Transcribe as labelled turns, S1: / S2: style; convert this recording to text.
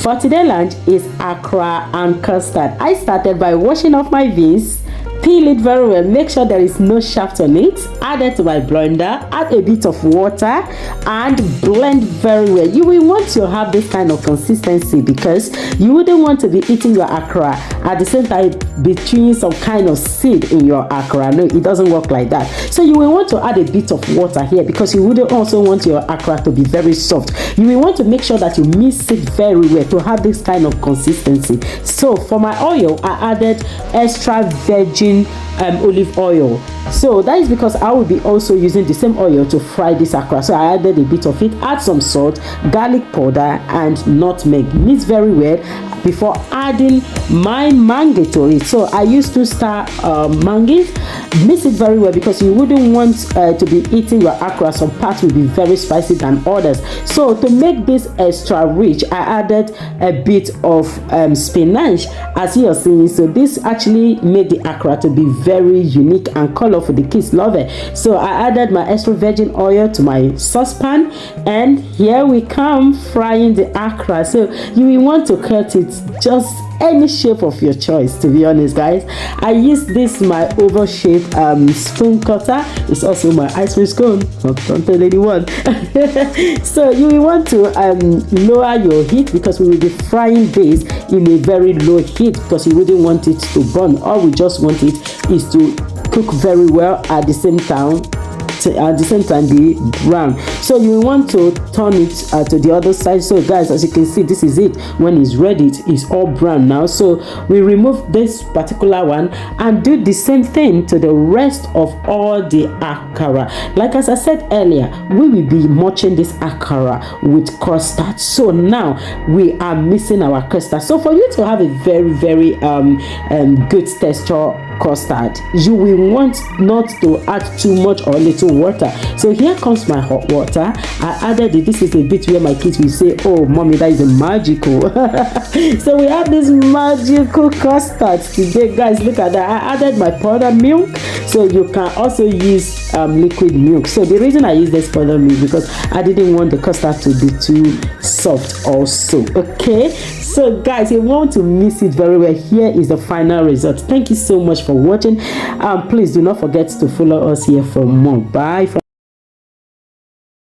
S1: For today's lunch is Akara and custard. I started by washing off my beans, peel it very well, make sure there is no shaft on it, add it to my blender, add a bit of water and blend very well. You will want to have this kind of consistency because you wouldn't want to be eating your akara at the same time between some kind of seed in your akara. No, it doesn't work like that. So you will want to add a bit of water here because you wouldn't also want your akara to be very soft. You will want to make sure that you mix it very well to have this kind of consistency. So for my oil, I added extra virgin olive oil. So that is because I will be also using the same oil to fry this akara. So I added a bit of it, add some salt, garlic powder and nutmeg. Mix very well before adding my mango to it. So I used to star mango. Mix it very well because you wouldn't want to be eating your akara. Some parts will be very spicy than others. So to make this extra rich, I added a bit of spinach as you are seeing. So this actually made the akara to be very unique and colorful. The kids love it. So I added my extra virgin oil to my saucepan and here we come frying the akara. So you will want to cut it just any shape of your choice, to be honest guys. I use this my oval shape spoon cutter. It's also my ice cream cone. Don't tell anyone. So you will want to lower your heat because we will be frying this in a very low heat because you wouldn't want it to burn. All we just want it is to cook very well at the same time be brown. So you want to turn it to the other side. So guys, as you can see, this is it. When it's ready, it is all brown now. So we remove this particular one and do the same thing to the rest of all the akara. Like as I said earlier, we will be muching this akara with custard. So now we are mixing our custard. So for you to have a very good texture custard, you will want not to add too much or little water. So here comes my hot water. I added it. This is a bit where my kids will say, oh mommy, that is a magical. So we have this magical custard today guys. Look at that. I added my powdered milk. So you can also use liquid milk. So the reason I use this powdered milk because I didn't want the custard to be too soft also. Okay, so guys, you want to mix it very well. Here is the final result. Thank you so much for watching. Please do not forget to follow us here for more. Bye for